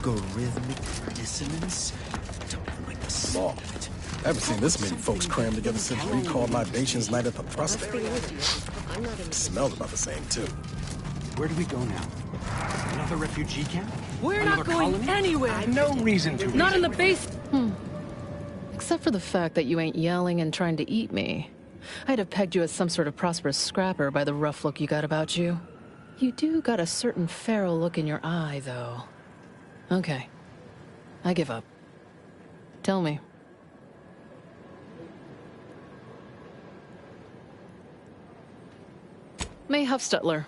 Algorithmic dissonance? Don't even like the sound of it. I haven't seen this many folks crammed together since recalled libations night at the Prospect. It smelled about the same, too. Where do we go now? Another refugee camp? We're Another not going colony? anywhere! No reason to. Not in the base! Except for the fact that you ain't yelling and trying to eat me. I'd have pegged you as some sort of prosperous scrapper by the rough look you got about you. You do got a certain feral look in your eye, though. Okay. I give up. Tell me. May Huffstutler,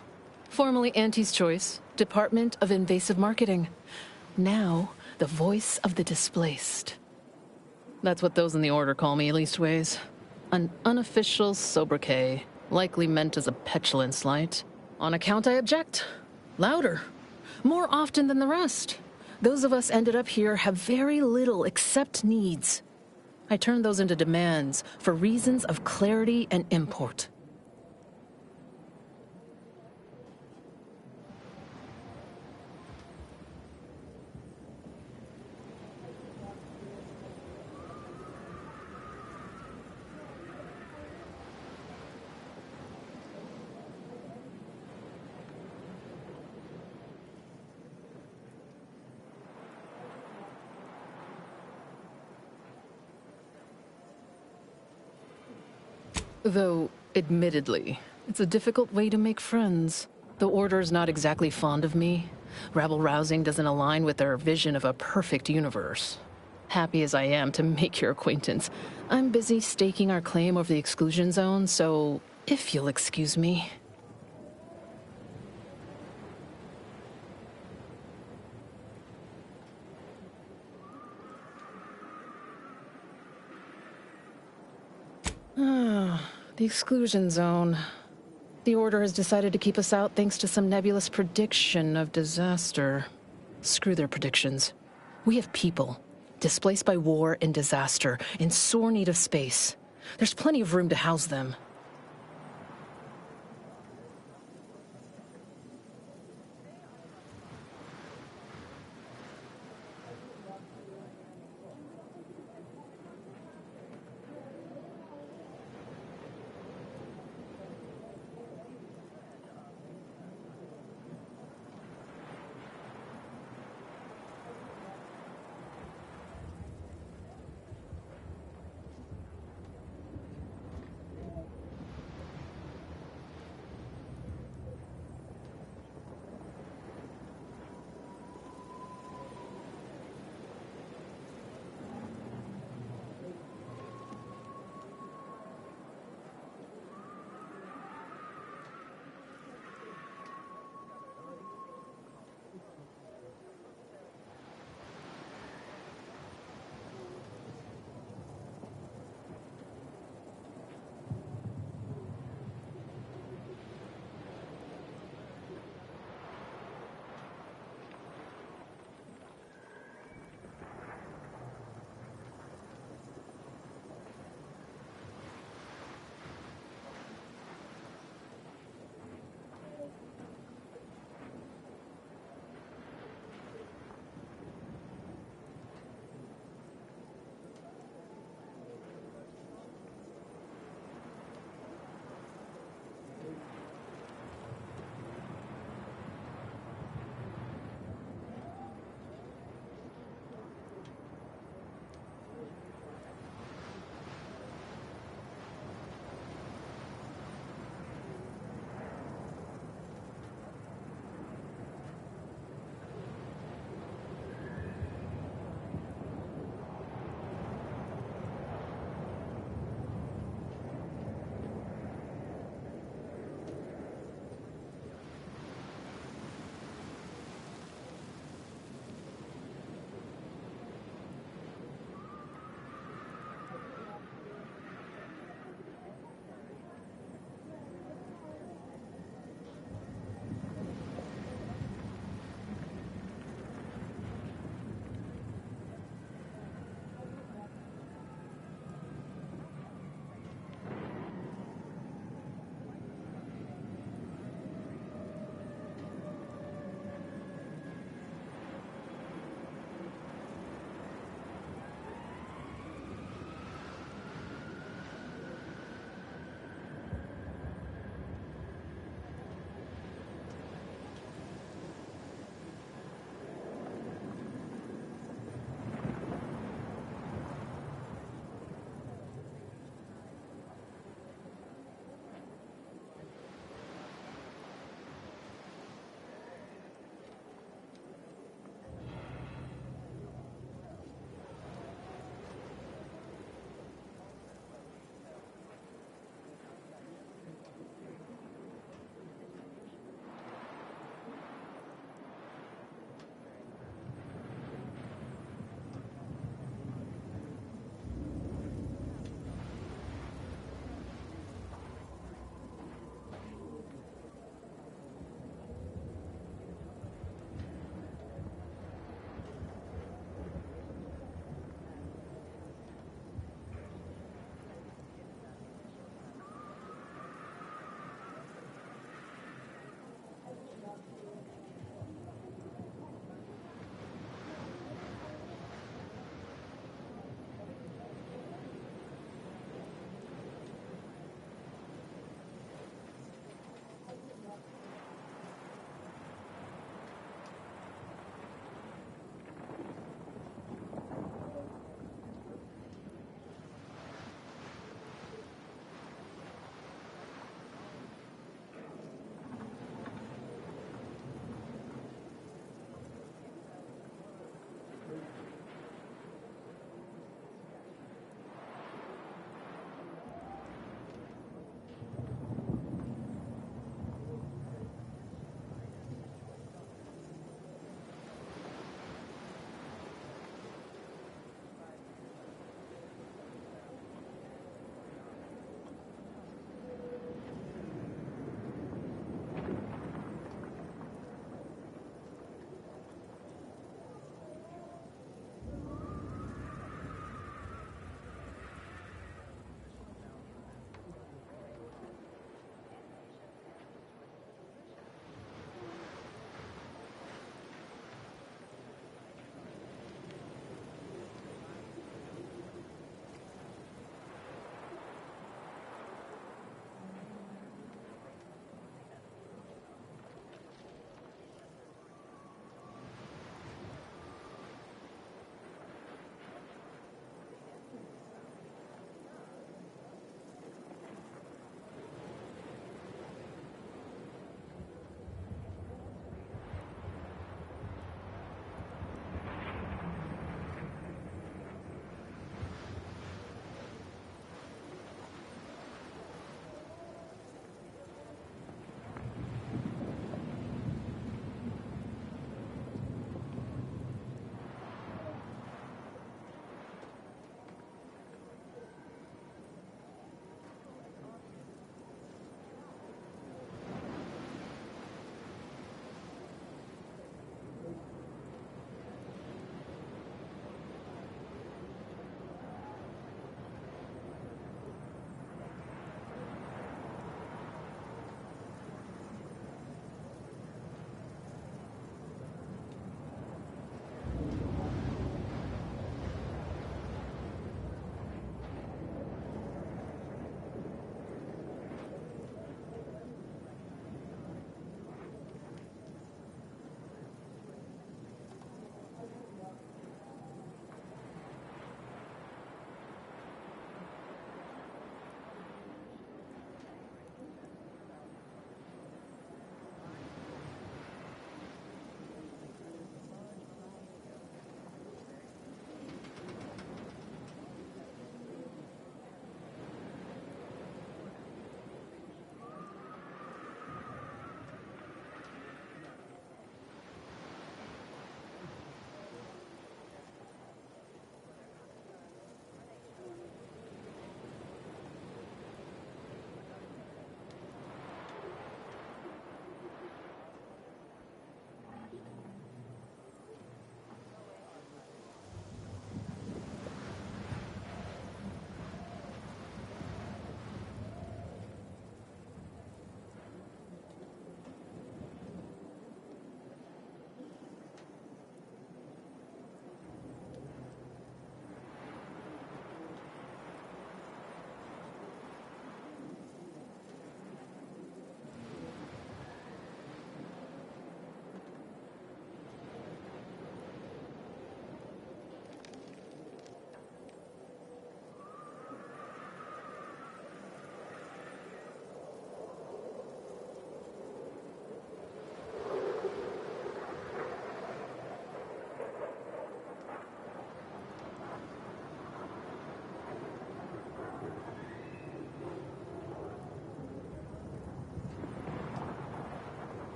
formerly Auntie's Choice, Department of Invasive Marketing. Now, the voice of the displaced. That's what those in the order call me, leastways. An unofficial sobriquet, likely meant as a petulant slight. On account I object. Louder. More often than the rest. Those of us ended up here have very little except needs. I turn those into demands for reasons of clarity and import. Though, admittedly, it's a difficult way to make friends. The Order's not exactly fond of me. Rabble-rousing doesn't align with their vision of a perfect universe. Happy as I am to make your acquaintance, I'm busy staking our claim over the exclusion zone, so if you'll excuse me. The exclusion zone. The Order has decided to keep us out thanks to some nebulous prediction of disaster. Screw their predictions. We have people, displaced by war and disaster, in sore need of space. There's plenty of room to house them.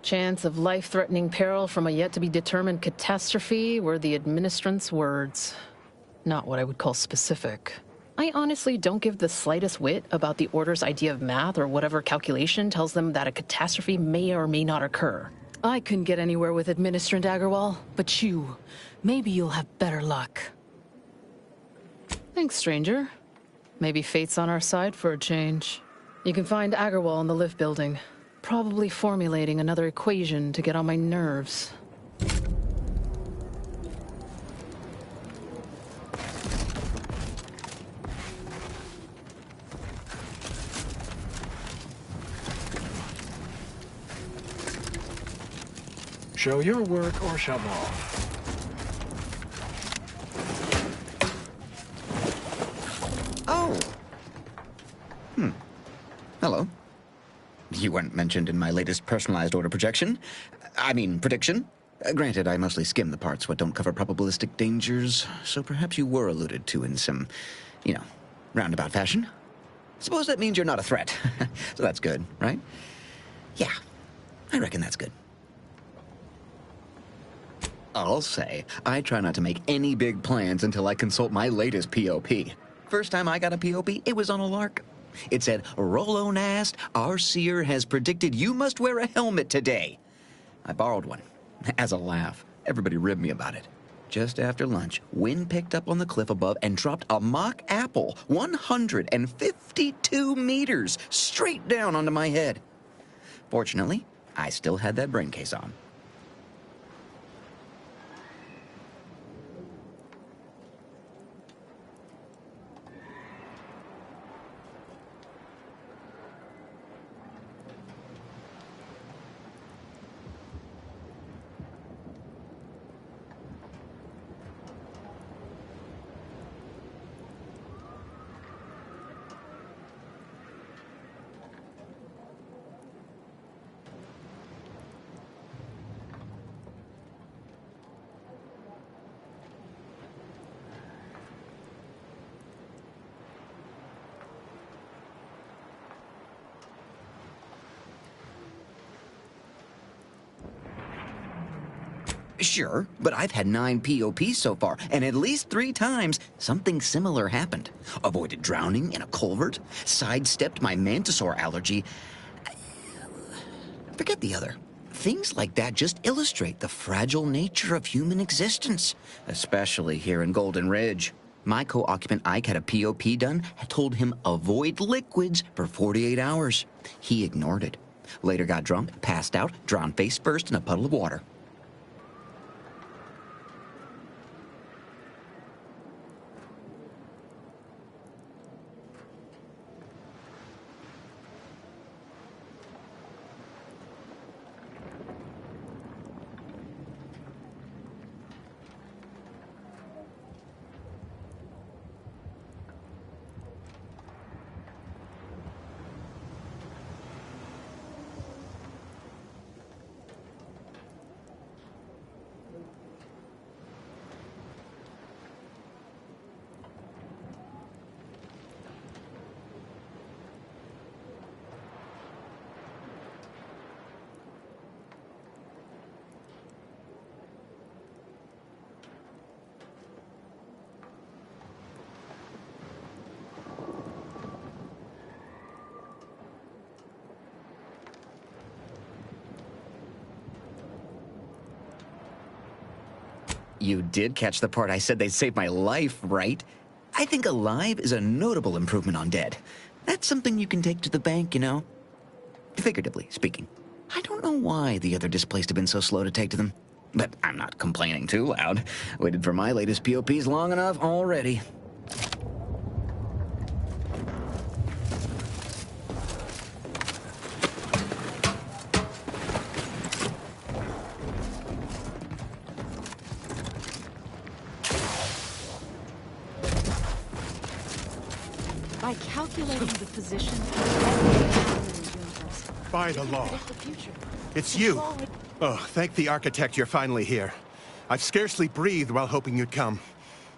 Chance of life-threatening peril from a yet-to-be-determined catastrophe were the administrant's words. Not what I would call specific. I honestly don't give the slightest whit about the Order's idea of math or whatever calculation tells them that a catastrophe may or may not occur. I couldn't get anywhere with Administrant Agarwal, but you, maybe you'll have better luck. Thanks, stranger. Maybe fate's on our side for a change. You can find Agarwal in the lift building. Probably formulating another equation to get on my nerves. Show your work or shove off. Oh. Hello. You weren't mentioned in my latest personalized order projection. I mean, prediction. Granted, I mostly skim the parts what don't cover probabilistic dangers, so perhaps you were alluded to in some, roundabout fashion. Suppose that means you're not a threat. So that's good, right? Yeah, I reckon that's good. I'll say, I try not to make any big plans until I consult my latest POP. First time I got a POP, it was on a lark. It said, Rolo Nast, our seer has predicted you must wear a helmet today. I borrowed one. As a laugh, everybody ribbed me about it. Just after lunch, wind picked up on the cliff above and dropped a mock apple 152 meters straight down onto my head. Fortunately, I still had that brain case on. Sure, but I've had 9 POPs so far, and at least 3 times something similar happened. Avoided drowning in a culvert, sidestepped my mantisaur allergy. Forget the other. Things like that just illustrate the fragile nature of human existence, especially here in Golden Ridge. My co-occupant Ike had a POP done, had told him avoid liquids for 48 hours. He ignored it. Later got drunk, passed out, drowned face first in a puddle of water. You did catch the part I said they'd save my life, right? I think alive is a notable improvement on dead. That's something you can take to the bank, Figuratively speaking. I don't know why the other displaced have been so slow to take to them. But I'm not complaining too loud. Waited for my latest POPs long enough already. By calculating the position By the law. It's you. Oh, thank the architect you're finally here. I've scarcely breathed while hoping you'd come.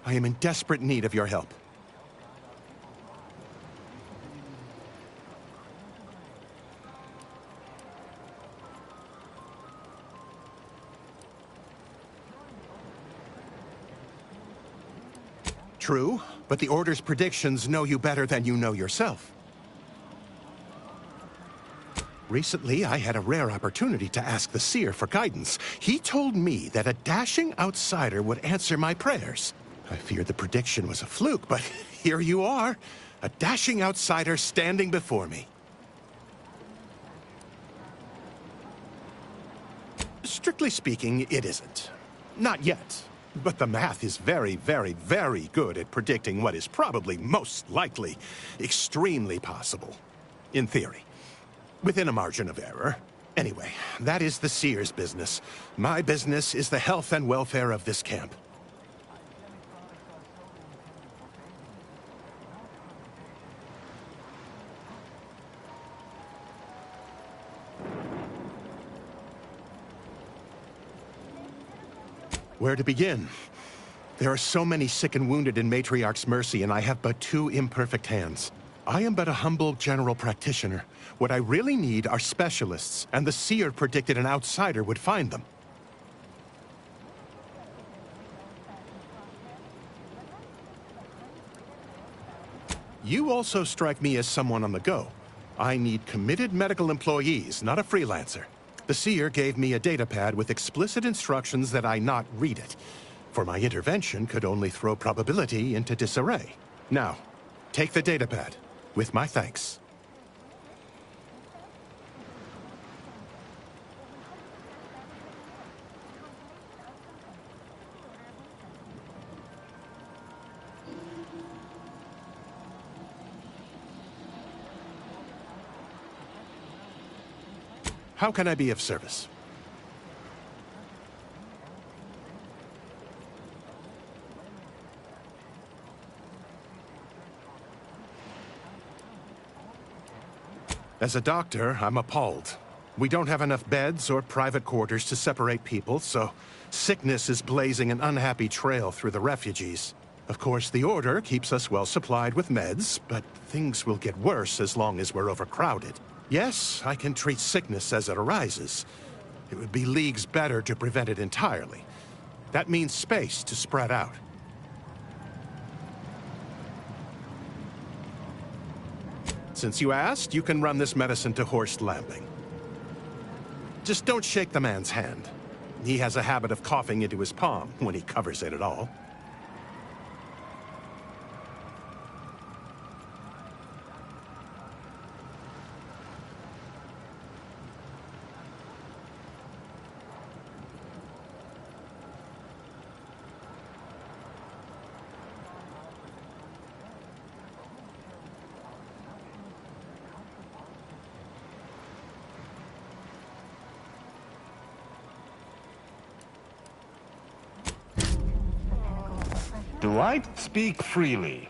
I am in desperate need of your help. True, but the Order's predictions know you better than you know yourself. Recently, I had a rare opportunity to ask the Seer for guidance. He told me that a dashing outsider would answer my prayers. I feared the prediction was a fluke, but here you are. A dashing outsider standing before me. Strictly speaking, it isn't. Not yet. But the math is very, very, very good at predicting what is probably most likely extremely possible. In theory. Within a margin of error. Anyway, that is the Seer's business. My business is the health and welfare of this camp. Where to begin? There are so many sick and wounded in Matriarch's mercy, and I have but two imperfect hands. I am but a humble general practitioner. What I really need are specialists, and the Seer predicted an outsider would find them. You also strike me as someone on the go. I need committed medical employees, not a freelancer. The Seer gave me a datapad with explicit instructions that I not read it, for my intervention could only throw probability into disarray. Now, take the datapad, with my thanks. How can I be of service? As a doctor, I'm appalled. We don't have enough beds or private quarters to separate people, so sickness is blazing an unhappy trail through the refugees. Of course, the Order keeps us well supplied with meds, but things will get worse as long as we're overcrowded. Yes, I can treat sickness as it arises. It would be leagues better to prevent it entirely. That means space to spread out. Since you asked, you can run this medicine to Horst Lambing. Just don't shake the man's hand. He has a habit of coughing into his palm when he covers it at all. Do I speak freely?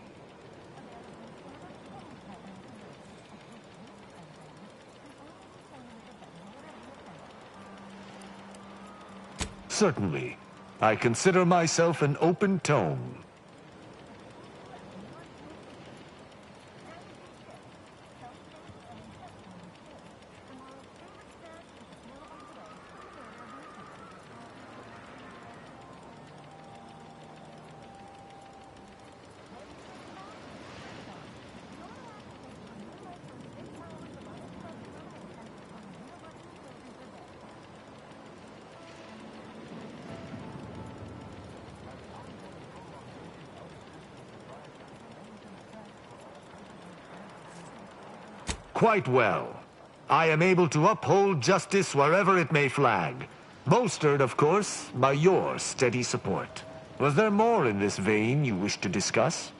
Certainly. I consider myself an open tome. Quite well. I am able to uphold justice wherever it may flag. Bolstered, of course, by your steady support. Was there more in this vein you wish to discuss?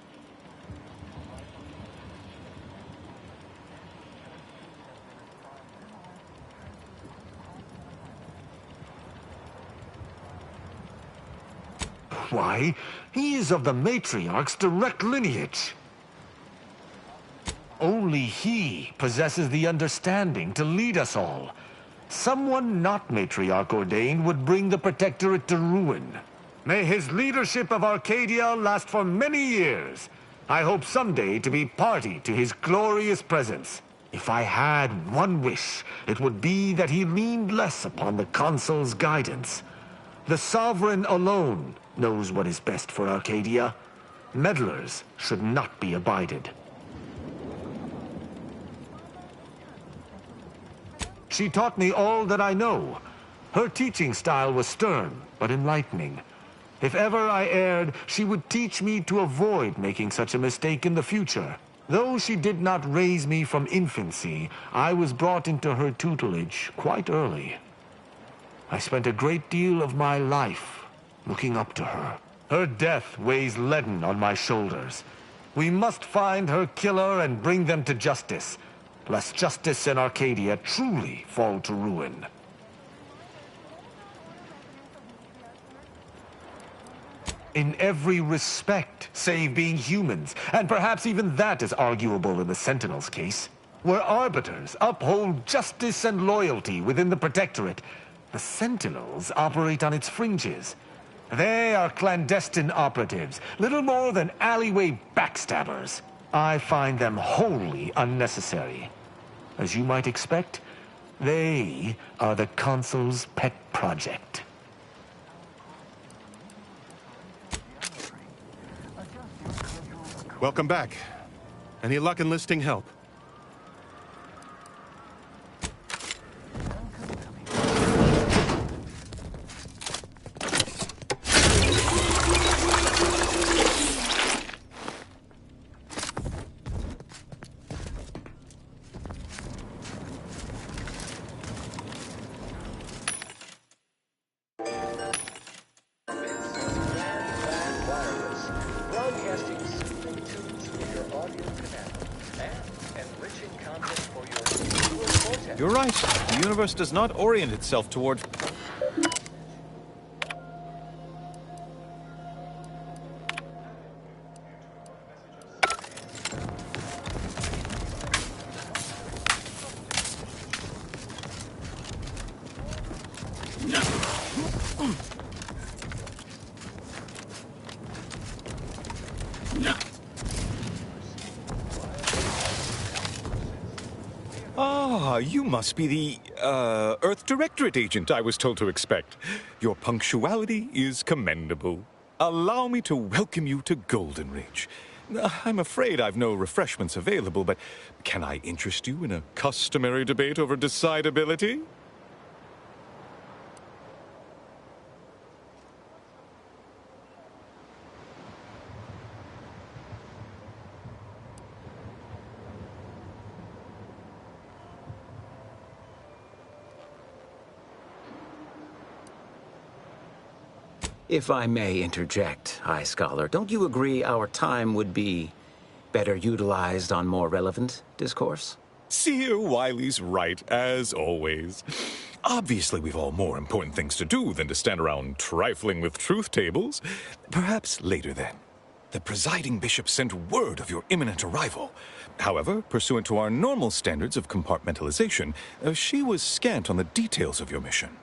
Why, he is of the Matriarch's direct lineage. Only he possesses the understanding to lead us all. Someone not Matriarch ordained would bring the Protectorate to ruin. May his leadership of Arcadia last for many years. I hope someday to be party to his glorious presence. If I had one wish, it would be that he leaned less upon the Consul's guidance. The Sovereign alone knows what is best for Arcadia. Meddlers should not be abided. She taught me all that I know. Her teaching style was stern, but enlightening. If ever I erred, she would teach me to avoid making such a mistake in the future. Though she did not raise me from infancy, I was brought into her tutelage quite early. I spent a great deal of my life looking up to her. Her death weighs leaden on my shoulders. We must find her killer and bring them to justice, lest justice in Arcadia truly fall to ruin. In every respect, save being humans, and perhaps even that is arguable in the Sentinel's case. Where arbiters uphold justice and loyalty within the Protectorate, the Sentinels operate on its fringes. They are clandestine operatives, little more than alleyway backstabbers. I find them wholly unnecessary. As you might expect, they are the Consul's pet project. Welcome back. Any luck enlisting help? You're right. The universe does not orient itself toward... Ah, you must be the, Earth Directorate agent I was told to expect. Your punctuality is commendable. Allow me to welcome you to Golden Ridge. I'm afraid I've no refreshments available, but can I interest you in a customary debate over decidability? If I may interject, High Scholar, don't you agree our time would be better utilized on more relevant discourse? Seer Wiley's right, as always. Obviously, we've all more important things to do than to stand around trifling with truth tables. Perhaps later, then. The presiding bishop sent word of your imminent arrival. However, pursuant to our normal standards of compartmentalization, she was scant on the details of your mission.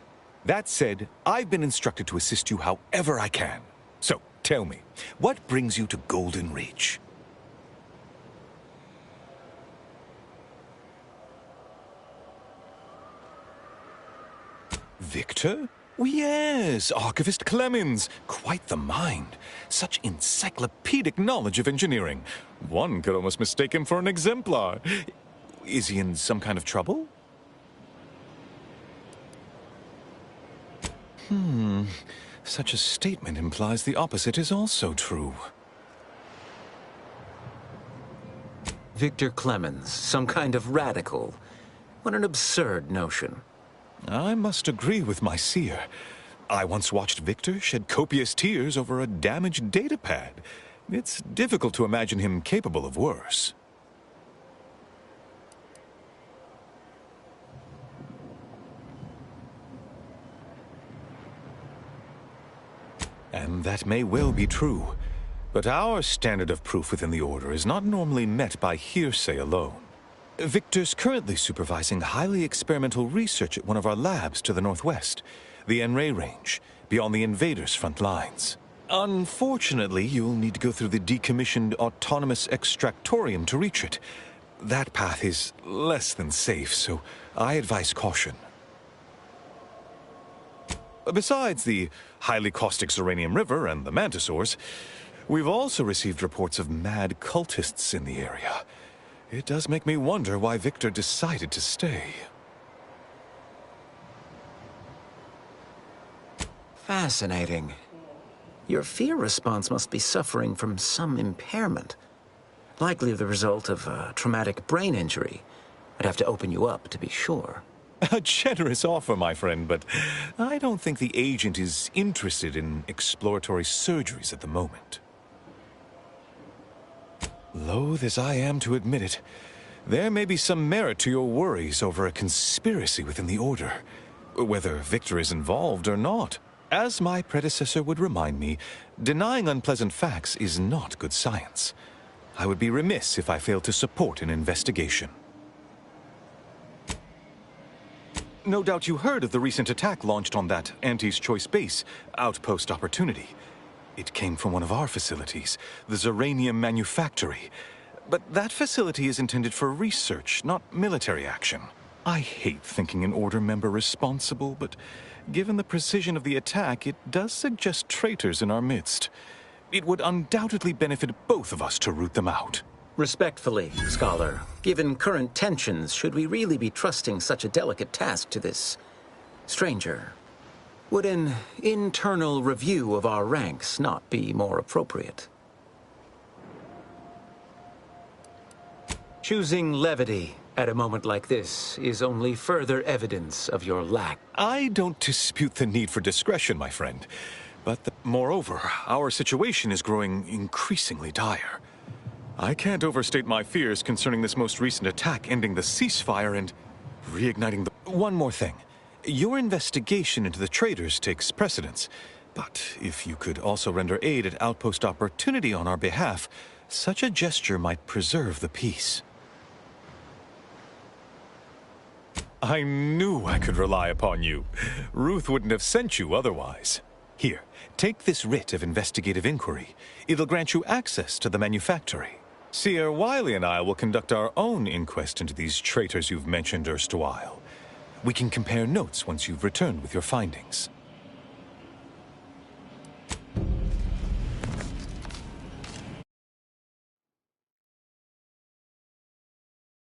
That said, I've been instructed to assist you however I can. So, tell me, what brings you to Golden Ridge? Victor? Oh, yes, Archivist Clemens. Quite the mind. Such encyclopedic knowledge of engineering. One could almost mistake him for an exemplar. Is he in some kind of trouble? Such a statement implies the opposite is also true. Victor Clemens, some kind of radical. What an absurd notion. I must agree with my seer. I once watched Victor shed copious tears over a damaged datapad. It's difficult to imagine him capable of worse. And that may well be true. But our standard of proof within the Order is not normally met by hearsay alone. Victor's currently supervising highly experimental research at one of our labs to the northwest, the Enray Range, beyond the invaders' front lines. Unfortunately, you'll need to go through the decommissioned autonomous extractorium to reach it. That path is less than safe, so I advise caution. Besides the highly caustic Xeranium River and the Mantisaurs, We've also received reports of mad cultists in the area. It does make me wonder why Victor decided to stay. Fascinating. Your fear response must be suffering from some impairment. Likely the result of a traumatic brain injury. I'd have to open you up to be sure. A generous offer, my friend, but I don't think the agent is interested in exploratory surgeries at the moment. Loath as I am to admit it, there may be some merit to your worries over a conspiracy within the Order, whether Victor is involved or not. As my predecessor would remind me, denying unpleasant facts is not good science. I would be remiss if I failed to support an investigation. No doubt you heard of the recent attack launched on that Auntie's Choice base, Outpost Opportunity. It came from one of our facilities, the Zeranium Manufactory. But that facility is intended for research, not military action. I hate thinking an Order member responsible, but given the precision of the attack, it does suggest traitors in our midst. It would undoubtedly benefit both of us to root them out. Respectfully, Scholar, given current tensions, should we really be trusting such a delicate task to this stranger? Would an internal review of our ranks not be more appropriate? Choosing levity at a moment like this is only further evidence of your lack. I don't dispute the need for discretion, my friend. But moreover, our situation is growing increasingly dire. I can't overstate my fears concerning this most recent attack ending the ceasefire and reigniting the... One more thing. Your investigation into the traitors takes precedence. But if you could also render aid at Outpost Opportunity on our behalf, such a gesture might preserve the peace. I knew I could rely upon you. Ruth wouldn't have sent you otherwise. Here, take this writ of investigative inquiry. It'll grant you access to the manufactory. Seer Wiley and I will conduct our own inquest into these traitors you've mentioned erstwhile. We can compare notes once you've returned with your findings.